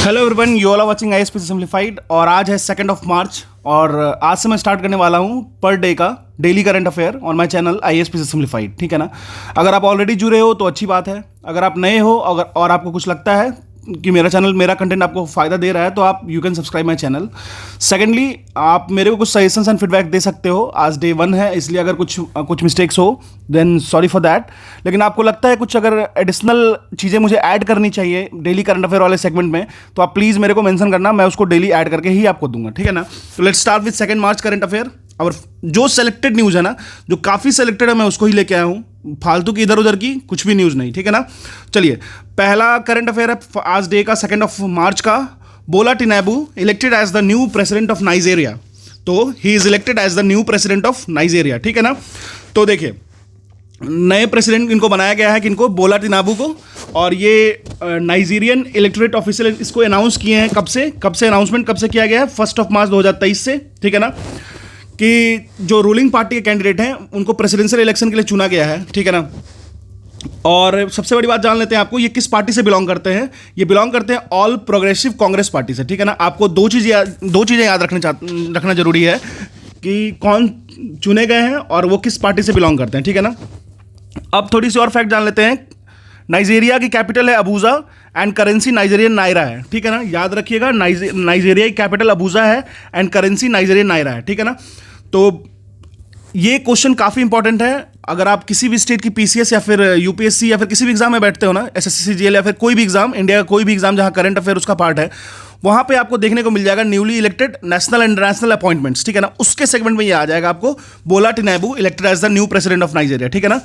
Hello everyone, you all are watching IAS simplified. और आज है 2 मार्च और आज से मैं स्टार्ट करने वाला हूँ पर डे का daily current affair on my channel IAS simplified. ठीक है ना। अगर आप ऑलरेडी जुड़े हो तो अच्छी बात है। अगर आप नए हो और आपको कुछ लगता है कि मेरा चैनल, मेरा कंटेंट आपको फ़ायदा दे रहा है तो आप you can subscribe my channel. Secondly, आप मेरे को कुछ सजेशंस एंड फीडबैक दे सकते हो। आज डे 1 है, इसलिए अगर कुछ मिस्टेक्स हो देन सॉरी फॉर दैट। लेकिन आपको लगता है कुछ अगर एडिशनल चीज़ें मुझे ऐड करनी चाहिए डेली करंट अफेयर वाले सेगमेंट में तो आप प्लीज़ मेरे को मेंशन करना, मैं उसको डेली ऐड करके ही आपको दूंगा। ठीक है ना। तो let's start with 2 March current affair. और जो सेलेक्टेड न्यूज़ है ना, जो काफ़ी सेलेक्टेड है, मैं उसको ही लेके आया हूँ, फालतू की इधर उधर की कुछ भी न्यूज़ नहीं। ठीक है ना। चलिए, पहला करंट अफेयर है आज डे का 2 मार्च का। बोला Tinubu elected as the new president of Nigeria. तो he is elected as the new president of Nigeria. ठीक है ना। तो देखिए, नए प्रेसिडेंट इनको बनाया गया है, किनको? बोला टिनाबू को। और ये नाइजीरियन इलेक्टोरेट ऑफिशियल इसको अनाउंस किए हैं। कब से अनाउंसमेंट कब से किया गया है? 1 मार्च 2023 से। ठीक है ना। कि जो रूलिंग पार्टी के कैंडिडेट हैं उनको प्रेसिडेंशियल इलेक्शन के लिए चुना गया है। ठीक है ना। और सबसे बड़ी बात जान लेते हैं, आपको ये किस पार्टी से बिलोंग करते हैं। ये बिलोंग करते हैं ऑल प्रोग्रेसिव कांग्रेस पार्टी से। ठीक है ना। आपको दो चीज़ें याद रखना जरूरी है कि कौन चुने गए हैं और वो किस पार्टी से बिलोंग करते हैं। ठीक है ना। अब थोड़ी सी और फैक्ट जान लेते हैं। नाइजीरिया की कैपिटल है Abuja and currency Nigerian naira है। ठीक है ना। याद रखिएगा, नाइजीरिया की कैपिटल अबूजा है एंड करेंसी नाइजीरियन नायरा है। ठीक है ना। तो ये क्वेश्चन काफ़ी इंपॉर्टेंट है। अगर आप किसी भी स्टेट की पीसीएस या फिर यूपीएससी या फिर किसी भी एग्जाम में बैठते हो ना, एसएससी या फिर कोई भी एग्जाम, इंडिया का कोई भी एग्जाम जहां करंट अफेयर उसका पार्ट है, वहां पे आपको देखने को मिल जाएगा newly elected national and international appointments. ठीक है ना। उसके सेगमेंट में ये आ जाएगा आपको, बोला Tinubu elected as the new president of Nigeria. ठीक है ना।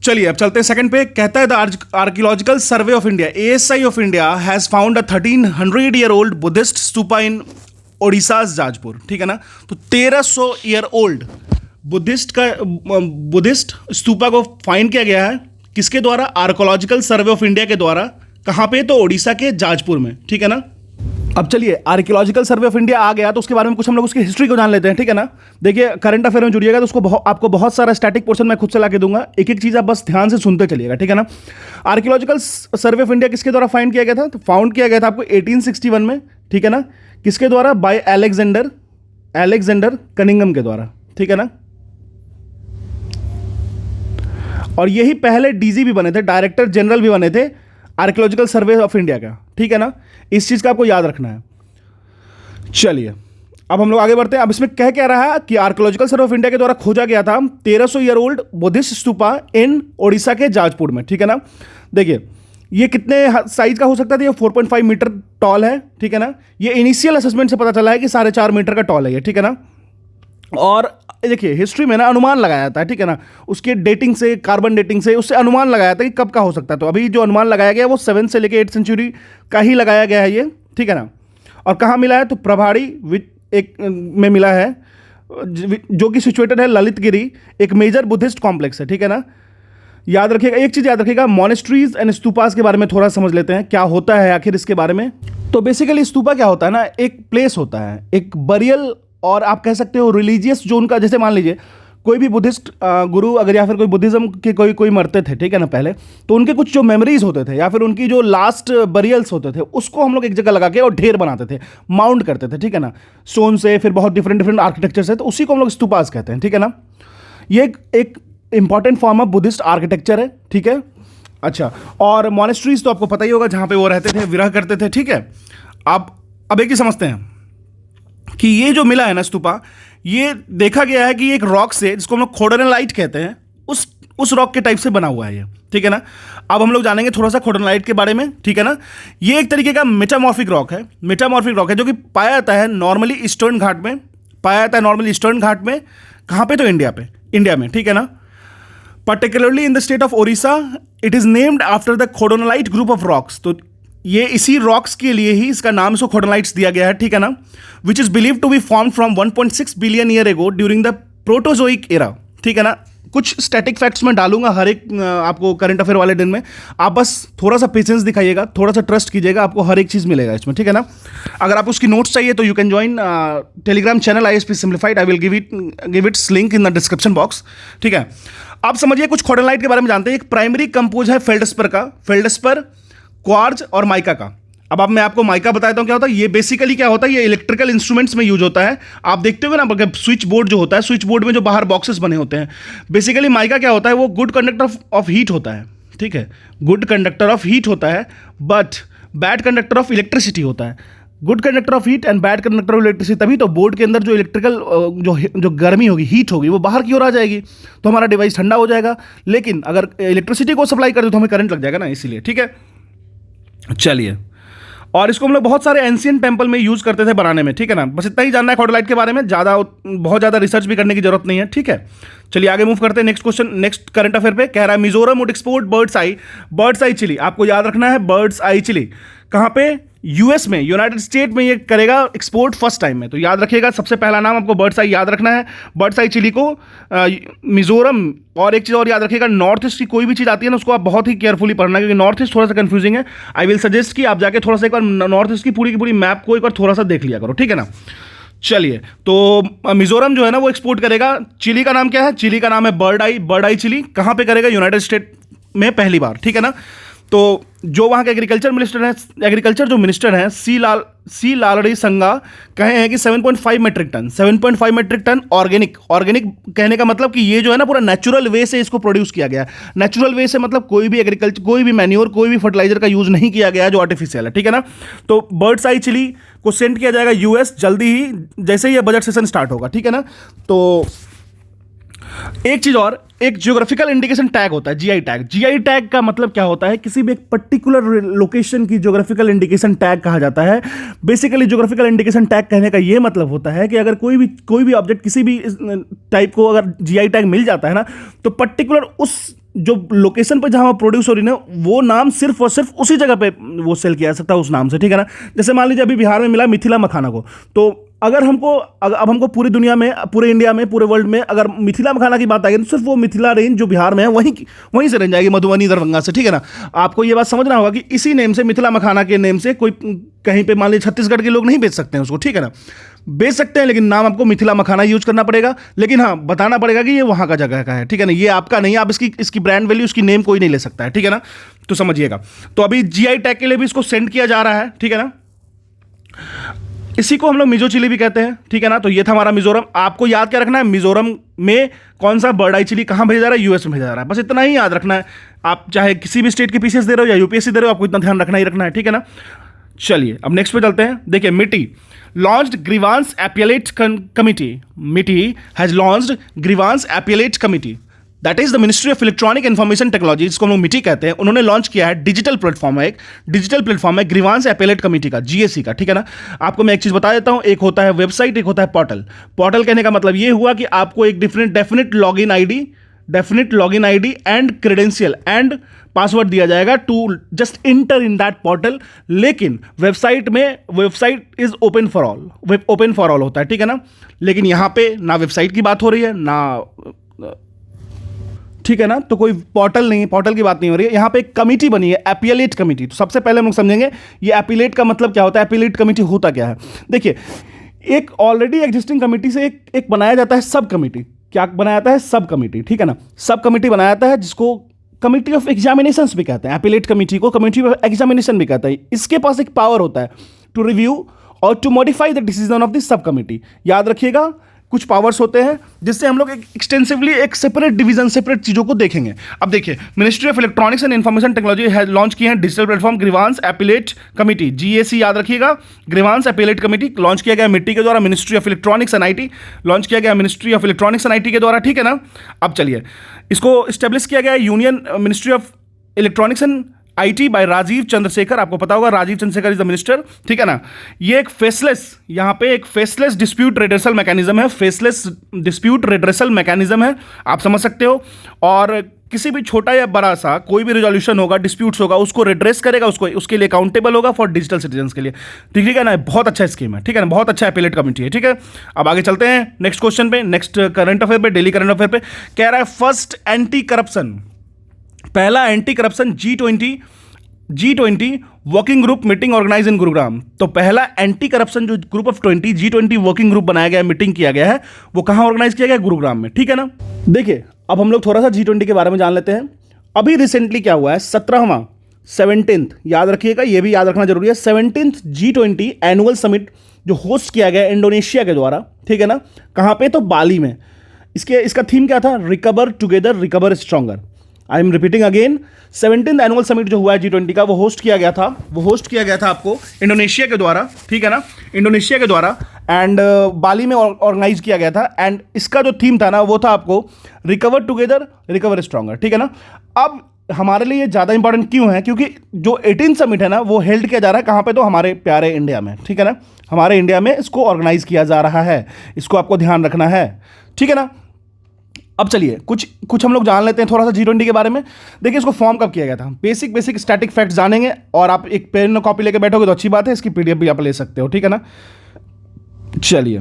चलिए, अब चलते हैं सेकंड पे। कहता है the archaeological survey of India, ASI of India, has found a 1300 year old Buddhist stupa in Odisha's Jajpur. ठीक है ना। तो 1300 ईयर ओल्ड बुद्धिस्ट स्तूपा को फाइंड किया गया है। किसके द्वारा? आर्कियोलॉजिकल सर्वे ऑफ इंडिया के द्वारा। कहाँ पे? तो ओडिशा के जाजपुर में। ठीक है ना। अब चलिए, आर्कियोलॉजिकल सर्वे ऑफ इंडिया आ गया तो उसके बारे में कुछ हम लोग उसकी हिस्ट्री को जान लेते हैं। ठीक है ना। देखिए, करंट अफेयर में जुड़िएगा तो उसको आपको बहुत सारा स्टैटिक पोर्शन मैं खुद से ला के दूंगा। एक एक चीज़ आप बस ध्यान से सुनते चलिएगा। ठीक है ना। आर्कियोलॉजिकल सर्वे ऑफ इंडिया किसके द्वारा फाइंड किया गया था? तो फाउंड किया गया था आपको 1861 में। ठीक है ना। किसके द्वारा? बाय अलेक्जेंडर कनिंगम के द्वारा। ठीक है ना। और यही पहले डीजी भी बने थे, डायरेक्टर जनरल भी बने थे आर्कियोलॉजिकल सर्वे ऑफ इंडिया का। ठीक है ना। इस चीज़ का आपको याद रखना है। चलिए, अब हम लोग आगे बढ़ते हैं। अब इसमें कह क्या रहा है कि आर्कियोलॉजिकल सर्वे ऑफ इंडिया के द्वारा खोजा गया था 1300 ईयर ओल्ड बुद्धिस्ट स्तूपा इन ओडिशा के जाजपुर में। ठीक है ना। देखिए, ये कितने साइज का हो सकता था? ये 4.5 मीटर टॉल है। ठीक है ना। ये इनिशियल असेसमेंट से पता चला है कि 4.5 मीटर का टॉल है ये। ठीक है ना। और देखिए, हिस्ट्री में ना अनुमान लगाया जाता है। ठीक है ना। उसके डेटिंग से, कार्बन डेटिंग से, उससे अनुमान लगाया जाता है कि कब का हो सकता है। तो अभी जो अनुमान लगाया गया है वो 7 से लेकर 8 सेंचुरी का ही लगाया गया है ये। ठीक है ना। और कहाँ मिला है? तो प्रभाड़ी में मिला है, जो कि सिचुएटेड है ललितगिरी, एक मेजर बुद्धिस्ट कॉम्प्लेक्स है। ठीक है ना। याद रखिएगा, एक चीज़ याद रखिएगा, मॉनेस्ट्रीज एंड स्तूपास के बारे में थोड़ा समझ लेते हैं, क्या होता है आखिर इसके बारे में। तो बेसिकली स्तूपा क्या होता है ना, एक प्लेस होता है, एक बरियल, और आप कह सकते हो रिलीजियस जो उनका, जैसे मान लीजिए कोई भी बुद्धिस्ट गुरु अगर या फिर कोई बुद्धिज्म के कोई मरते थे। ठीक है ना। पहले तो उनके कुछ जो मेमोरीज होते थे या फिर उनकी जो लास्ट बरियल्स होते थे उसको हम लोग एक जगह लगा के और ढेर बनाते थे, माउंट करते थे। ठीक है ना। स्टोन से, फिर बहुत डिफरेंट आर्किटेक्चर से, तो उसी को हम लोग स्तूपास कहते हैं। ठीक है ना। ये एक important form of Buddhist architecture है। ठीक है। अच्छा, और मॉनेस्ट्रीज तो आपको पता ही होगा, जहाँ पे वो रहते थे, विरह करते थे। ठीक है। अब एक ही समझते हैं कि ये जो मिला है ना स्तूपा, ये देखा गया है कि एक रॉक से, जिसको हम लोग खोडनालाइट कहते हैं, उस रॉक के टाइप से बना हुआ है ये। ठीक है ना। अब हम लोग जानेंगे थोड़ा सा खोडनालाइट के बारे में। ठीक है ना। ये एक तरीके का मेटामॉर्फिक रॉक है जो कि पाया जाता है नॉर्मली ईस्टर्न घाट में। कहाँ पे? तो इंडिया में। ठीक है ना। Particularly in the state of Odisha, it is named after the khondalite group of rocks. तो ये इसी रॉक्स के लिए ही इसका नाम इसको खोडनालाइट्स दिया गया है। ठीक है ना। Which is believe to be form from 1.6 billion year ago during the proterozoic era. ठीक है ना। कुछ स्टैटिक फैक्ट्स मैं डालूंगा हर एक आपको करंट अफेयर वाले दिन में, आप बस थोड़ा सा पेशेंस दिखाइएगा, थोड़ा सा ट्रस्ट कीजिएगा, आपको हर एक चीज़ मिलेगा इसमें। ठीक है ना। अगर आप उसकी नोट्स चाहिए तो you can join Telegram channel IAS simplified. I will give its link in the description box. ठीक है। आप समझिए, कुछ खोडनालाइट के बारे में जानते हैं। एक प्राइमरी कंपोज है फेल्डस्पर, क्वार्ज और माइका का। अब मैं आपको माइका बताता हूँ क्या होता है। ये बेसिकली क्या होता है, ये इलेक्ट्रिकल इंस्ट्रूमेंट्स में यूज होता है। आप देखते हो ना, स्विच बोर्ड जो होता है, स्विच बोर्ड में जो बाहर बॉक्सेस बने होते हैं, बेसिकली माइका क्या होता है, वो गुड कंडक्टर ऑफ हीट होता है, ठीक है, गुड कंडक्टर ऑफ हीट होता है, but bad conductor of electricity होता है। Good conductor of heat and bad conductor of electricity, तभी तो बोर्ड के अंदर जो इलेक्ट्रिकल जो गर्मी होगी, हीट होगी, वो बाहर की ओर आ जाएगी, तो हमारा डिवाइस ठंडा हो जाएगा। लेकिन अगर इलेक्ट्रिसिटी को सप्लाई कर दो तो हमें करंट लग जाएगा ना, इसीलिए, ठीक है। चलिए, और इसको हम लोग बहुत सारे एंशियंट टेम्पल में यूज करते थे बनाने में, ठीक है ना। बस इतना ही जानना है खॉडोलाइट के बारे में, बहुत ज़्यादा रिसर्च भी करने की जरूरत नहीं है, ठीक है। चलिए आगे मूव करते हैं। Next question, next current affair पे कह रहा है Mizoram would export birds eye chilli. आपको याद रखना है बर्ड्स आई चिली कहाँ पे, यूएस में, यूनाइटेड स्टेट में ये करेगा एक्सपोर्ट फर्स्ट टाइम में। तो याद रखिएगा, सबसे पहला नाम आपको बर्ड्स आई याद रखना है, बर्ड्स आई चिली को मिजोरम। और एक चीज़ और याद रखिएगा, नॉर्थ ईस्ट की कोई भी चीज़ आती है ना, उसको आप बहुत ही केयरफुली पढ़ना, क्योंकि नॉर्थ ईस्ट थोड़ा सा कंफ्यूजिंग है। आई विल सजेस्ट कि आप जाके थोड़ा सा एक बार नॉर्थ ईस्ट की पूरी मैप को एक बार थोड़ा सा देख लिया करो, ठीक है ना। चलिए, तो मिजोरम जो है ना वो एक्सपोर्ट करेगा। चिली का नाम क्या है, चिली का नाम है बर्ड आई चिली। कहाँ पे करेगा, यूनाइटेड स्टेट में पहली बार, ठीक है ना। तो जो वहाँ के एग्रीकल्चर मिनिस्टर हैं सी लालड़ी संगा कहे हैं कि 7.5 मेट्रिक टन ऑर्गेनिक कहने का मतलब कि ये जो है ना पूरा नेचुरल वे से इसको प्रोड्यूस किया गया है। नेचुरल वे से मतलब कोई भी एग्रीकल्चर, कोई भी मैन्योर, कोई भी फर्टिलाइजर का यूज नहीं किया गया है जो आर्टिफिशियल है, ठीक है ना। तो बर्ड्स आई चिली को सेंड किया जाएगा यूएस जल्दी ही, जैसे ही ये बजट सेशन स्टार्ट होगा, ठीक है ना। तो एक चीज और, एक जियोग्राफिकल इंडिकेशन टैग होता है, जीआई टैग। जीआई टैग का मतलब क्या होता है, किसी भी एक पर्टिकुलर लोकेशन की जियोग्राफिकल इंडिकेशन टैग कहा जाता है। बेसिकली जियोग्राफिकल इंडिकेशन टैग कहने का यह मतलब होता है कि अगर कोई भी ऑब्जेक्ट किसी भी टाइप को अगर जीआई टैग मिल जाता है ना, तो पर्टिकुलर उस जो लोकेशन पर जहां प्रोड्यूस हो रही है वो नाम सिर्फ और सिर्फ उसी जगह पे वो सेल किया जा सकता है उस नाम से, ठीक है ना। जैसे मान लीजिए अभी बिहार में मिला मिथिला मखाना को, तो अगर हमको पूरी दुनिया में, पूरे इंडिया में, पूरे वर्ल्ड में अगर मिथिला मखाना की बात आएगी तो सिर्फ वो मिथिला रेंज जो बिहार में है वहीं से रेंज आएगी, मधुबनी दरभंगा से, ठीक है ना। आपको ये बात समझना होगा कि इसी नेम से, मिथिला मखाना के नेम से कोई कहीं पे मान लीजिए छत्तीसगढ़ के लोग नहीं बेच सकते हैं उसको, ठीक है ना। बेच सकते हैं लेकिन नाम आपको मिथिला मखाना यूज करना पड़ेगा, लेकिन हाँ बताना पड़ेगा कि ये वहाँ का जगह का है, ठीक है ना। ये आपका नहीं, आप इसकी ब्रांड वैल्यू, इसकी नेम कोई नहीं ले सकता है, ठीक है ना। तो समझिएगा, तो अभी जीआई टैग के लिए भी इसको सेंड किया जा रहा है, ठीक है ना। इसी को हम लोग मिजो चिली भी कहते हैं, ठीक है ना। तो ये था हमारा मिजोरम। आपको याद क्या रखना है, मिजोरम में कौन सा बर्ड आई चिली कहाँ भेजा जा रहा है, यूएस में भेजा जा रहा है, बस इतना ही याद रखना है। आप चाहे किसी भी स्टेट के पीसीएस दे रहे हो या यूपीएससी दे रहे हो, आपको इतना ध्यान रखना ही रखना है, ठीक है ना। चलिए अब नेक्स्ट पे चलते हैं। देखिए, मिटी लॉन्च्ड ग्रीवांस एपिलेट कमिटी। मिटी has launched grievance appellate committee, that is the ministry of electronic information technology, जिसको हम लोग मिटी कहते हैं। उन्होंने लॉन्च किया है डिजिटल प्लेटफॉर्म है ग्रीवांस एपेलेट कमेटी का, जीएसी का, ठीक है ना। आपको मैं एक चीज बता देता हूं, एक होता है वेबसाइट, एक होता है पोर्टल। पोर्टल कहने का मतलब ये हुआ कि आपको एक definite login ID and credential and password दिया जाएगा to just enter in that portal. लेकिन website is open for all होता है, ठीक है ना। लेकिन यहां पे ना वेबसाइट की बात हो रही है ना, ठीक है ना, तो कोई पोर्टल नहीं, पोर्टल की बात नहीं हो रही है। यहाँ पे एक कमेटी बनी है, एपिलेट कमेटी। तो सबसे पहले हम लोग समझेंगे ये एपिलेट का मतलब क्या होता है, एपिलेट कमेटी होता क्या है। देखिए, एक ऑलरेडी एग्जिस्टिंग कमेटी से एक बनाया जाता है सब कमेटी। क्या बनाया जाता है, सब कमेटी, ठीक है ना। सब कमेटी बनाया जाता है जिसको कमेटी ऑफ एग्जामिनेशन भी कहते हैं। एपिलेट कमेटी को कमेटी ऑफ एग्जामिनेशन भी कहते हैं। इसके पास एक पावर होता है टू रिव्यू और to modify the decision of the sub committee. याद रखिएगा, कुछ पावर्स होते हैं जिससे हम लोग एक्सटेंसिवली एक सेपरेट चीजों को देखेंगे। अब देखिए, ministry of electronics and information technology has launch किए हैं digital platform grievance appellate committee, GAC याद रखिएगा। ग्रीवांस एपिलेट कमेटी लॉन्च किया गया मिट्टी के द्वारा, ministry of electronics and IT launch किया गया, ministry of electronics and IT के द्वारा, ठीक है ना। अब चलिए, इसको स्टेब्लिश किया गया union ministry of electronics and IT by Rajeev Chandrasekhar. आपको पता होगा Rajeev Chandrasekhar is the minister, ठीक है ना। ये एक फेसलेस डिस्प्यूट रेड्रेसल मैकेनिज्म है, फेसलेस डिस्प्यूट रेड्रेसल मैकेनिज्म है, आप समझ सकते हो। और किसी भी छोटा या बड़ा सा कोई भी रिजोल्यूशन होगा, डिस्प्यूट्स होगा, उसको रेड्रेस करेगा, उसके लिए अकाउंटेबल होगा फॉर डिजिटल सिटीजन के लिए, ठीक है ना। बहुत अच्छा स्कीम है, ठीक है ना, बहुत अच्छा एपिलेट कमेटी है, ठीक है। अब आगे चलते हैं नेक्स्ट क्वेश्चन पे, नेक्स्ट करंट अफेयर पे, डेली करंट अफेयर पे। कह रहा है फर्स्ट एंटी करप्शन, पहला anti corruption G20 working group meeting organise in Gurugram. तो पहला एंटी करप्शन जो group of G20 working group बनाया गया है, मीटिंग किया गया है, वो कहां ऑर्गेनाइज किया गया, गुरुग्राम में, ठीक है ना। देखिए, अब हम लोग थोड़ा सा G20 के बारे में जान लेते हैं। अभी रिसेंटली क्या हुआ है, 17वां 17th, याद रखिएगा, ये भी याद रखना जरूरी है, 17th G20 एनुअल समिट जो होस्ट किया गया इंडोनेशिया के द्वारा, ठीक है ना, कहाँ पे, तो बाली में। इसका थीम क्या था, recover together recover stronger. I am repeating again, 17th annual summit जो हुआ है G20 का, वो होस्ट किया गया था आपको इंडोनेशिया के द्वारा, ठीक है ना, इंडोनेशिया के द्वारा, एंड बाली में ऑर्गेनाइज किया गया था। एंड इसका जो थीम था ना, वो था आपको रिकवर टुगेदर रिकवर स्ट्रॉन्गर, ठीक है ना। अब हमारे लिए ज़्यादा इंपॉर्टेंट क्यों है, क्योंकि जो 18 समिट है ना, वो हेल्ड किया जा रहा है कहाँ पे, तो हमारे प्यारे इंडिया में, ठीक है ना, हमारे इंडिया में इसको ऑर्गेनाइज किया जा रहा है, इसको आपको ध्यान रखना है, ठीक है ना। अब चलिए कुछ हम लोग जान लेते हैं थोड़ा सा G20 के बारे में। देखिए इसको फॉर्म कब किया गया था, बेसिक स्टैटिक फैक्ट्स जानेंगे, और आप एक पेन कॉपी लेके बैठोगे तो अच्छी बात है, इसकी PDF भी आप ले सकते हो, ठीक है ना। चलिए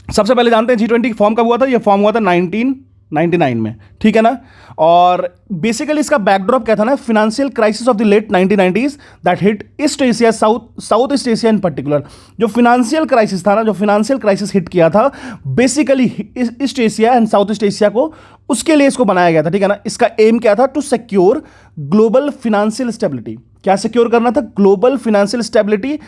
सबसे पहले जानते हैं G20 फॉर्म कब हुआ था। ये फॉर्म हुआ था 1999 में, ठीक है ना। और बेसिकली इसका बैकड्रॉप क्या था ना, financial crisis of the late 1990s that hit East Asia, South East Asia in particular. जो फाइनेंशियल क्राइसिस था ना, जो फाइनेंशियल क्राइसिस हिट किया था basically East Asia and South East Asia को, उसके लिए इसको बनाया गया था, ठीक है ना। इसका एम क्या था, to secure global financial stability. क्या सिक्योर करना था, ग्लोबल फाइनेंशियल स्टेबिलिटी।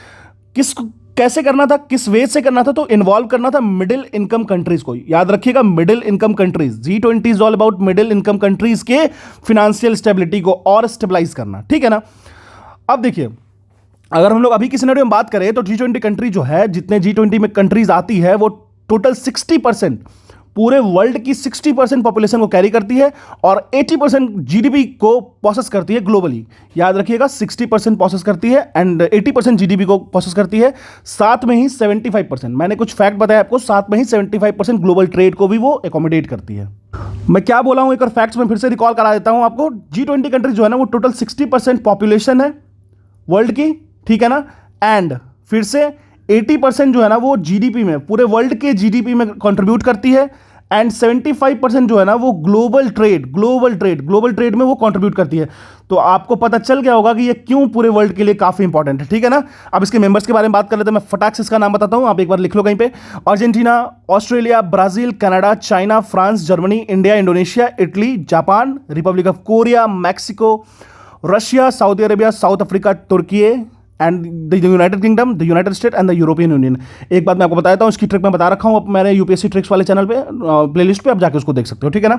कैसे करना था, किस वे से करना था, तो इन्वॉल्व करना था मिडिल इनकम कंट्रीज को। याद रखिएगा, middle income countries, G20 is all about middle income countries के फाइनेंशियल स्टेबिलिटी को और स्टेबलाइज करना, ठीक है ना। अब देखिए, अगर हम लोग अभी की सिनेरियो में बात करें तो G20 कंट्री जो है, जितने G20 में कंट्रीज आती है, वो टोटल 60%, पूरे वर्ल्ड की 60% पॉपुलेशन को कैरी करती है और 80% GDP को प्रोसेस करती है ग्लोबली। याद रखिएगा, 60% प्रोसेस करती है एंड 80% GDP को प्रोसेस करती है। साथ में ही 75%, मैंने कुछ फैक्ट बताया आपको, साथ में ही 75% ग्लोबल ट्रेड को भी वो एकोमोडेट करती है। मैं क्या बोला हूं, एक और फैक्ट्स में फिर से रिकॉल करा देता हूं आपको। G20 कंट्री जो है ना, वो टोटल 60% पॉपुलेशन है वर्ल्ड की, ठीक है ना। एंड फिर से 80% जो है ना, वो GDP में, पूरे वर्ल्ड के GDP में कंट्रीब्यूट करती है। एंड 75% जो है ना, वो ग्लोबल ट्रेड में वो कंट्रीब्यूट करती है। तो आपको पता चल गया होगा कि ये क्यों पूरे वर्ल्ड के लिए काफ़ी इंपॉर्टेंट है, ठीक है ना। अब इसके मेंबर्स के बारे में बात कर लेते हैं। मैं फटाक से इसका नाम बताता हूं, आप एक बार लिख लो कहीं पे। Argentina, Australia, Brazil, Canada, China, France, Germany, India, Indonesia, Italy, Japan, Republic of Korea, Mexico, Russia, Saudi Arabia, South Africa, Turkey and the United Kingdom, the United State and the European Union. एक बात मैं आपको बताता हूँ, इसकी trick मैं बता रखा हूँ मैंने UPSC ट्रिक्स वाले चैनल पे, प्लेलिस्ट पे, आप जाके उसको देख सकते हो, ठीक है ना।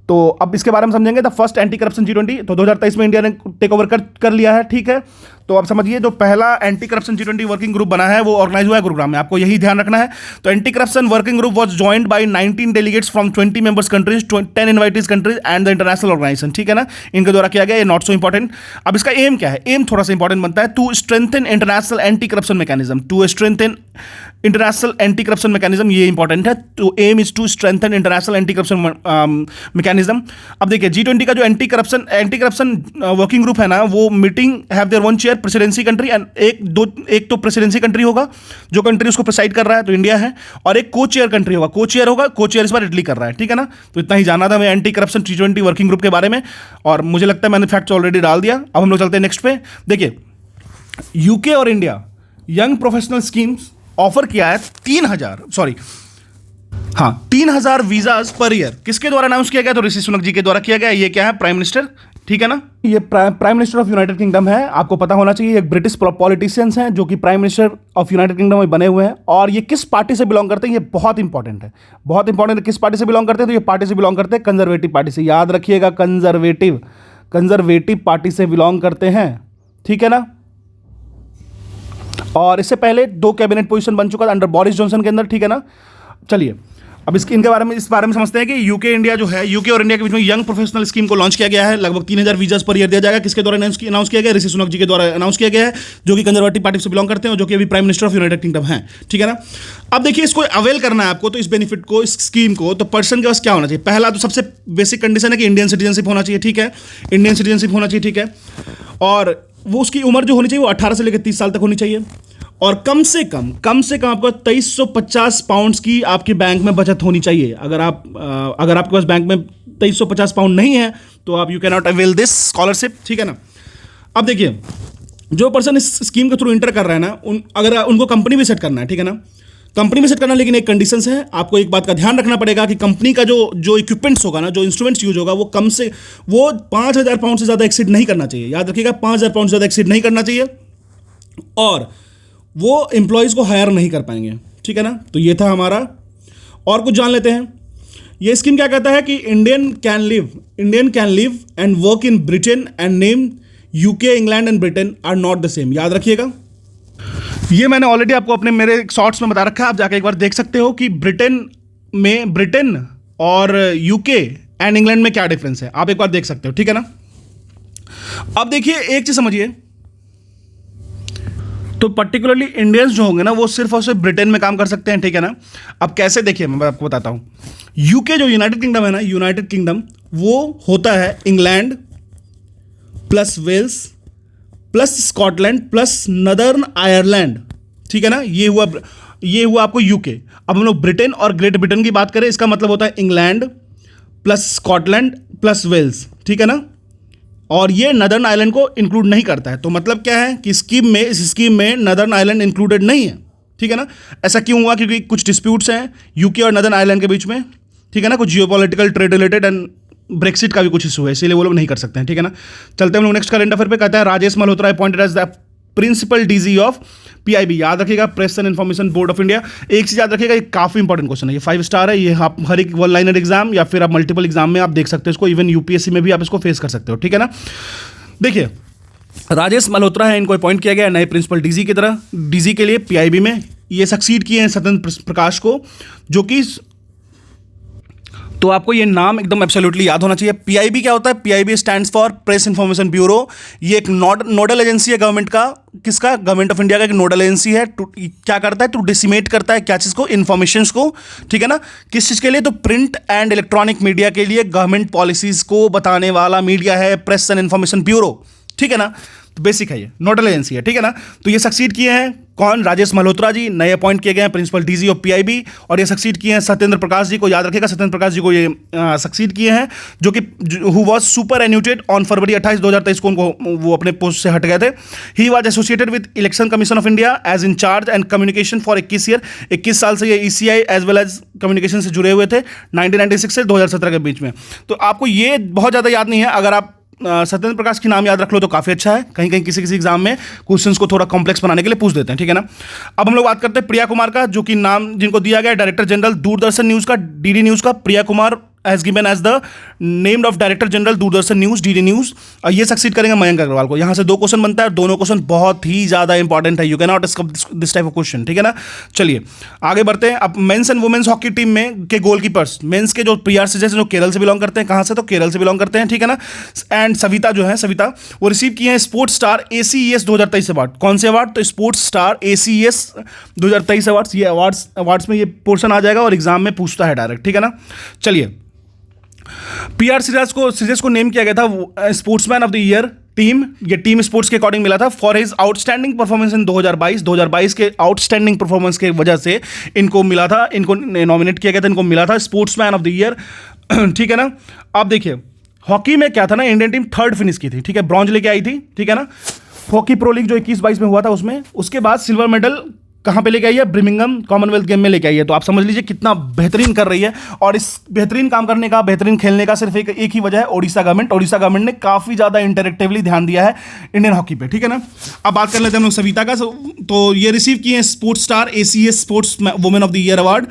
तो अब इसके बारे में समझेंगे। The first anti corruption G20 तो 2023 में इंडिया ने टेक ओवर कर लिया है, ठीक है। तो अब समझिए, जो पहला anti corruption G20 working group बना है, वो ऑर्गेनाइज हुआ है गुरुग्राम में, आपको यही ध्यान रखना है। तो anti corruption working group was joined by 19 delegates from 20 members countries, 10 invitees countries and the international organisation, ठीक है ना। इनके द्वारा किया गया, ये नॉट सो इंपॉर्टेंट। अब इसका एम क्या है, एम थोड़ा सा इंपॉर्टेंट बनता है, to strengthen international anti corruption mechanism, to strengthen international anti corruption mechanism, ये इंपॉर्टेंट है। तो aim is to strengthen international anti corruption mechanism. अब देखिए, G20 का जो एंटी करप्शन वर्किंग ग्रुप है ना, वो meeting have their one chair presidency country, and एक तो प्रेसिडेंसी कंट्री होगा, जो कंट्री उसको प्रेसाइड कर रहा है, तो इंडिया है, और एक को चेयर कंट्री होगा, को चेयर इस बार इटली कर रहा है, ठीक है ना। तो इतना ही जाना था मैं anti corruption G20 working group के बारे में, और मुझे लगता है मैंने फैक्ट्स ऑलरेडी डाल दिया। अब हम लोग चलते हैं नेक्स्ट पे। देखिए, यूके और India young professional schemes offer किया है 3,000 वीजाज पर ईयर। किसके द्वारा अनाउंस किया गया, तो ऋषि सुनक जी के द्वारा किया गया। ये क्या है, प्राइम मिनिस्टर, ठीक है ना। ये prime minister of United kingdom है, आपको पता होना चाहिए। एक ब्रिटिश पॉलिटिशियंस हैं जो कि prime minister of United kingdom में बने हुए हैं, और ये किस पार्टी से बिलोंग करते हैं, ये बहुत इंपॉर्टेंट है, बहुत इंपॉर्टेंट है। किस पार्टी से बिलोंग करते हैं, तो ये पार्टी से बिलोंग करते हैं कंजर्वेटिव पार्टी से। याद रखिएगा, कंजर्वेटिव पार्टी से बिलोंग करते हैं, ठीक है ना। और इससे पहले 2 कैबिनेट पोजीशन बन चुका था अंडर बोरिस जॉनसन के अंदर, ठीक है ना। चलिए, अब इस बारे में समझते हैं कि यूके और इंडिया के बीच में यंग प्रोफेशनल स्कीम को लॉन्च किया गया है। लगभग 3,000 वीजाज पर ईयर दिया जाएगा। किसके द्वारा अनाउंस किया गया, ऋषि सुनक जी के द्वारा अनाउंस किया गया है, जो कि कंजर्वेटिव पार्टी से बिलोंग करते हैं और जो कि अभी prime minister of United kingdom है, ठीक है ना। अब देखिए, इसको अवेल करना है आपको, तो इस बेनिफिट को, इस स्कीम को, तो पर्सन के पास क्या होना चाहिए। पहला तो सबसे बेसिक कंडीशन है कि इंडियन सिटीजनशिप होना चाहिए, ठीक है, इंडियन सिटीजनशिप होना चाहिए, ठीक है। और वो उसकी उम्र जो होनी चाहिए वो 18 से लेकर 30 साल तक होनी चाहिए, और कम से कम आपको 2350 पाउंड्स की आपके बैंक में बचत होनी चाहिए। अगर आपके पास बैंक में 2350 पाउंड नहीं है, तो आप you can not avail this scholarship, ठीक है ना। अब देखिए, जो पर्सन इस स्कीम के थ्रू इंटर कर रहा है ना, अगर उनको कंपनी भी सेट करना है, ठीक है ना, कंपनी में सेट करना, लेकिन एक कंडीशंस है, आपको एक बात का ध्यान रखना पड़ेगा कि कंपनी का जो इक्विपमेंट्स होगा ना, जो इंस्ट्रूमेंट्स यूज होगा, वो कम से वो 5,000 पाउंड से ज़्यादा एक्सीड नहीं करना चाहिए। याद रखिएगा, 5,000 पाउंड से ज़्यादा एक्सीड नहीं करना चाहिए, और वो एम्प्लॉयज़ को हायर नहीं कर पाएंगे, ठीक है ना। तो ये था हमारा। और कुछ जान लेते हैं। ये स्कीम क्या कहता है कि Indian can live and work in Britain and name UK, England and Britain are not the same. याद रखिएगा, ये मैंने ऑलरेडी आपको अपने मेरे शॉर्ट्स में बता रखा है, आप जाके एक बार देख सकते हो कि ब्रिटेन और यूके एंड इंग्लैंड में क्या डिफरेंस है, आप एक बार देख सकते हो, ठीक है ना। अब देखिए एक चीज समझिए, तो पर्टिकुलरली इंडियंस जो होंगे ना, वो सिर्फ और सिर्फ ब्रिटेन में काम कर सकते हैं, ठीक है ना। अब कैसे, देखिए मैं आपको बताता हूं। यूके जो यूनाइटेड किंगडम है ना, यूनाइटेड किंगडम, वो होता है England plus Wales plus Scotland plus Northern Ireland, ठीक है ना। ये हुआ आपको यूके। अब हम लोग ब्रिटेन और ग्रेट ब्रिटेन की बात करें, इसका मतलब होता है England plus Scotland plus Wales, ठीक है ना। और ये नदर्न आइलैंड को इंक्लूड नहीं करता है। तो मतलब क्या है कि इस स्कीम में नदर्न आइलैंड इंक्लूडेड नहीं है, ठीक है ना। ऐसा क्यों हुआ? क्योंकि कुछ डिस्प्यूट्स हैं यूके और नदर्न आइलैंड के बीच में, ठीक है ना। कुछ geopolitical, trade related and Brexit का भी कुछ इशू है, इसीलिए वो लोग नहीं कर सकते हैं, ठीक है ना। चलते हैं हम लोग नेक्स्ट करंट अफेयर पे। कहता है Rajesh Malhotra appointed as the principal DG of PIB. याद रखिएगा, press and information board of India. एक चीज याद रखिएगा, ये काफी इंपॉर्टेंट क्वेश्चन है, ये 5 स्टार है। ये आप हर एक 1 लाइनर एग्जाम या फिर आप मल्टीपल एग्जाम में आप देख सकते हो इसको, इवन यूपीएससी में भी आप इसको फेस कर सकते हो, ठीक है ना। देखिए, राजेश मल्होत्रा है, इनको अपॉइंट किया गया नए प्रिंसिपल डीजी की तरह, डीजी के लिए पीआईबी में। ये सक्सीड किए हैं सत्येंद्र प्रकाश को, जो कि, तो आपको ये नाम एकदम एब्सोल्युटली याद होना चाहिए। पीआईबी क्या होता है? PIB stands for press information bureau. ये एक नोडल एजेंसी है गवर्नमेंट का। किसका? गवर्नमेंट ऑफ इंडिया का एक नोडल एजेंसी है। क्या करता है? टू डिसिमेट करता है क्या चीज़ को? इन्फॉर्मेशंस को, ठीक है ना। किस चीज़ के लिए? तो प्रिंट एंड इलेक्ट्रॉनिक मीडिया के लिए गवर्नमेंट पॉलिसीज को बताने वाला मीडिया है प्रेस एंड इन्फॉर्मेशन ब्यूरो, ठीक है ना। तो बेसिक है, ये नोडल एजेंसी है, ठीक है ना। तो ये सक्सीड किए हैं कौन? राजेश मल्होत्रा जी, नए अपॉइंट किए गए हैं प्रिंसिपल डीजी ऑफ पीआईबी। और ये सक्सीड किए हैं सत्येंद्र प्रकाश जी को। याद रखिएगा, सत्येंद्र प्रकाश जी को ये सक्सीड किए हैं, जो कि who was superannuated on February 28, 2023 को उनको वो अपने पोस्ट से हट गए थे। He was associated with election commission of India as in charge and communication for 21 year. 21 साल से ये ECI as well as communication से जुड़े हुए थे, 1996 से 2017 के बीच में। तो आपको ये बहुत ज़्यादा याद नहीं है, अगर आप सत्येंद्र प्रकाश की नाम याद रख लो तो काफ़ी अच्छा है। कहीं कहीं किसी एग्जाम में क्वेश्चंस को थोड़ा कॉम्प्लेक्स बनाने के लिए पूछ देते हैं, ठीक है ना। अब हम लोग बात करते हैं प्रिया कुमार का, जो कि नाम जिनको दिया गया डायरेक्टर जनरल दूरदर्शन न्यूज़ का, डीडी न्यूज़ का। Priya Kumar as given as the named of director general Doordarshan news, DD news. और ये सक्सीड करेंगे मयंक अग्रवाल को। यहाँ से 2 क्वेश्चन बनता है, दोनों क्वेश्चन बहुत ही ज़्यादा इंपॉर्टेंट है। You can not skip this type of question, ठीक है ना। चलिए आगे बढ़ते हैं। अब men's and women's hockey team में के गोलकीपर्स, मेंस के जो प्रिया जैसे जो केरल से बिलोंग करते हैं, कहाँ से? तो केरल से बिलोंग करते हैं, ठीक है ना। एंड सविता जो है, सविता, वो रिसीव किए हैं स्पोर्ट्स स्टार ACES 2023 अवार्ड। कौन से अवार्ड? तो स्पोर्ट्स स्टार ACES 2023 अवार्ड्स। ये अवार्ड्स में ये पोर्शन आ जाएगा और एग्जाम में पूछता है डायरेक्ट, ठीक है ना। चलिए, PR सीरीज को नेम किया गया था sportsman of the year team. ये टीम स्पोर्ट्स के अकॉर्डिंग मिला था for his outstanding performance in 2022 के आउटस्टैंडिंग परफॉर्मेंस के वजह से इनको मिला था, इनको नॉमिनेट किया गया था, इनको मिला था स्पोर्ट्समैन ऑफ द ईयर, ठीक है ना। अब देखिए, हॉकी में क्या था ना, इंडियन टीम 3rd फिनिश की थी, ठीक है, ब्रॉन्ज लेके आई थी, ठीक है ना। हॉकी प्रो लीग जो 21-22 में हुआ था उसमें, उसके बाद सिल्वर मेडल कहाँ पे लेके आई है? ब्रिमिंघम कॉमनवेल्थ गेम में लेके आई है। तो आप समझ लीजिए कितना बेहतरीन कर रही है। और इस बेहतरीन काम करने का, बेहतरीन खेलने का सिर्फ एक ही वजह है, ओडिशा गवर्नमेंट। ओडिशा गवर्नमेंट ने काफ़ी ज़्यादा इंटरेक्टिवली ध्यान दिया है इंडियन हॉकी पे, ठीक है ना। अब बात कर लेते हैं हम लोग सविता का। तो ये रिसीव किए हैं sports star ACES sports women of the year award,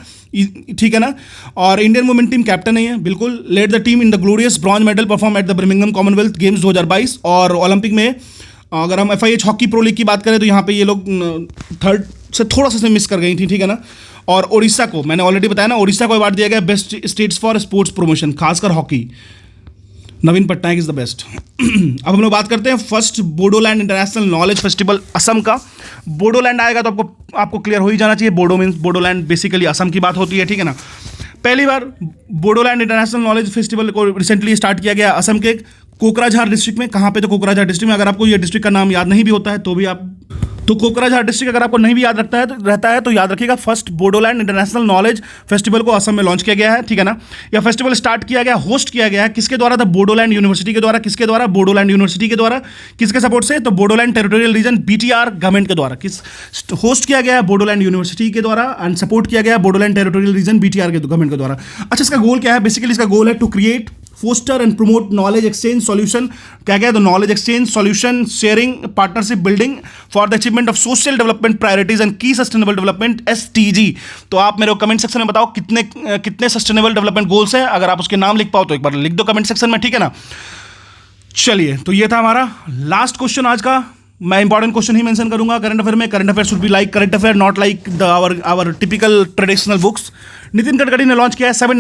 ठीक है ना। और इंडियन वुमेन टीम कैप्टन है, बिल्कुल। Led the team in the glorious bronze medal perform at the Birmingham Commonwealth Games 2022। और ओलंपिक में अगर हम FIH हॉकी प्रो लीग की बात करें तो यहाँ पे ये लोग 3rd से थोड़ा सा मिस कर गई थी, ठीक है ना। और ओडिशा को मैंने ऑलरेडी बताया ना, ओडिशा को अवार्ड दिया गया best states for sports promotion, खासकर hockey. Naveen Patnaik is the best. अब हम लोग बात करते हैं first Bodoland international knowledge festival Assam का। बोडोलैंड आएगा तो आपको क्लियर हो ही जाना चाहिए। बोडो मीन्स बोडोलैंड, बेसिकली असम की बात होती है, ठीक है ना। पहली बार बोडोलैंड इंटरनेशनल नॉलेज फेस्टिवल को रिसेंटली स्टार्ट किया गया असम के कोकराझार डिस्ट्रिक्ट में। कहाँ पे? तो कोकराझार डिस्ट्रिक्ट में। अगर आपको ये डिस्ट्रिक्ट का नाम याद नहीं भी होता है तो तो कोकराझार डिस्ट्रिक्ट अगर आपको नहीं भी याद रहता है तो याद रखिएगा, first Bodoland international knowledge festival को असम में लॉन्च किया गया है, ठीक है ना। यह फेस्टिवल स्टार्ट किया गया, होस्ट किया गया है किसके द्वारा? था बोडोलैंड यूनिवर्सिटी के द्वारा। किसके द्वारा? बोडोलैंड यूनिवर्सिटी के द्वारा। किसके सपोर्ट से? तो Bodoland territorial reason BTR government के द्वारा। किस होस्ट किया गया है? बोडोलैंड यूनिवर्सिटी के द्वारा, एंड सपोर्ट किया गया बोडोलैंड टेरिटोरियल रीजन बीटीआर के गवर्नमेंट के द्वारा। अच्छा, इसका गोल क्या है? बेसिकली इसका गोल है to create, foster and promote knowledge exchange solution. क्या क्या है? तो knowledge exchange, solution sharing, partnership building for the achievement of social development priorities and key sustainable development SDG। तो आप मेरे को कमेंट सेक्शन में बताओ कितने सस्टेनेबल डेवलपमेंट गोल्स हैं। अगर आप उसके नाम लिख पाओ तो एक बार लिख दो कमेंट सेक्शन में, ठीक है ना। चलिए, तो ये था हमारा लास्ट क्वेश्चन आज का। मैं इंपॉर्टेंट क्वेश्चन ही मेंशन करूंगा करंट अफेयर में। Current affair should be like current affair, not like our typical traditional books. Nitin Gadkari ने लॉन्च किया है 7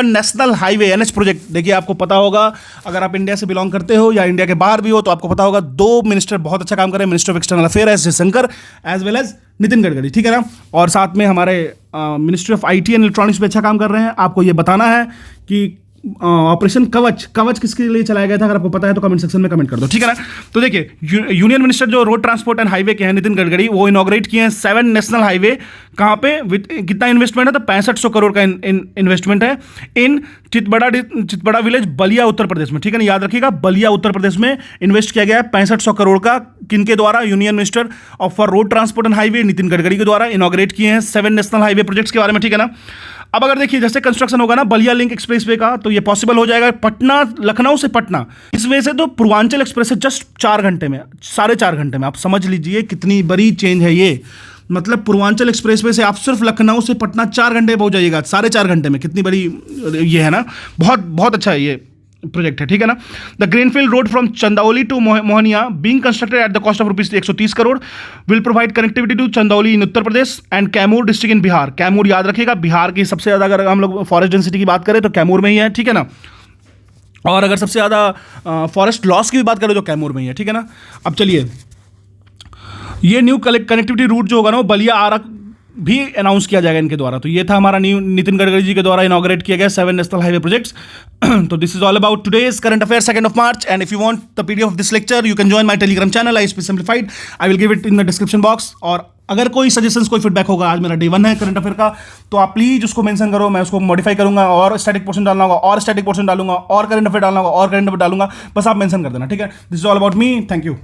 नेशनल हाईवे NH प्रोजेक्ट। देखिए, आपको पता होगा, अगर आप इंडिया से बिलोंग करते हो या इंडिया के बाहर भी हो तो आपको पता होगा, 2 मिनिस्टर बहुत अच्छा काम कर रहे हैं। Minister of external affair S Jaishankar as well as Nitin Gadkari, ठीक है ना। और साथ में हमारे ministry of IT and electronics पे अच्छा काम कर रहे हैं। आपको ये बताना है कि ऑपरेशन कवच किसके लिए चलाया गया था। अगर आपको पता है तो कमेंट सेक्शन में कमेंट कर दो, ठीक है ना। तो देखिए, यूनियन मिनिस्टर जो रोड ट्रांसपोर्ट एंड हाईवे के हैं नितिन गडकरी, वो इनॉग्रेट किए हैं 7 नेशनल हाईवे। कहाँ पे? कितना इन्वेस्टमेंट है? तो 6500 करोड़ का इन्वेस्टमेंट है इन चितबड़ा विलेज, बलिया उत्तर प्रदेश में, ठीक है ना। याद रखिएगा, बलिया उत्तर प्रदेश में इन्वेस्ट किया गया है 6500 करोड़ का। किनके द्वारा? Union minister of for road transport and highway Nitin Gadkari के द्वारा इनॉग्रेट किए हैं 7 नेशनल हाईवे प्रोजेक्ट्स के बारे में, ठीक है ना। अब अगर देखिए, जैसे कंस्ट्रक्शन होगा ना बलिया लिंक एक्सप्रेसवे का, तो ये पॉसिबल हो जाएगा पटना, लखनऊ से पटना। इस वजह से तो पूर्वांचल एक्सप्रेस है जस्ट 4 घंटे में, 4.5 घंटे में। आप समझ लीजिए कितनी बड़ी चेंज है ये। मतलब पूर्वांचल एक्सप्रेसवे से आप सिर्फ लखनऊ से पटना 4 घंटे पहुंच जाइएगा, 4.5 घंटे में। कितनी बड़ी ये है ना, बहुत बहुत अच्छा है ये प्रोजेक्ट है, ठीक है ना। The greenfield road from Chandauli to Mohania being constructed at the cost of ₹130 crore will provide connectivity to Chandauli in Uttar Pradesh and Kaimur district in Bihar. Kaimur याद रखिएगा, बिहार की सबसे ज़्यादा, अगर हम लोग फॉरेस्ट डेंसिटी की बात करें तो कैमूर में ही है, ठीक है ना। और अगर सबसे ज़्यादा फॉरेस्ट लॉस की भी बात करें तो कैमूर में ही है, ठीक है ना। अब चलिए, ये न्यू कनेक्टिविटी रूट जो होगा ना, वो बलिया आरा भी अनाउंस किया जाएगा इनके द्वारा। तो ये था हमारा न्यू नितिन गडकरी जी के द्वारा इनॉग्रेट किया गया 7 नेशनल हाईवे प्रोजेक्ट्स। तो this is all about today's current affair 2 March, and if you want the PDF of this lecture you can join my Telegram channel ISP simplified. I will give it in the description box. और अगर कोई suggestions, कोई feedback होगा, आज मेरा Day 1 है current affair का, तो आप प्लीज उसको मेंशन करो, मैं उसको मॉडिफाई करूंगा, और स्टैटिक पोर्शन डालना होगा और स्टैटिक पोर्शन डालूंगा, और करंट अफेयर डालना होगा और करंट अफेयर डालूंगा। बस आप मेंशन कर देना, ठीक है। This is all about me, thank you.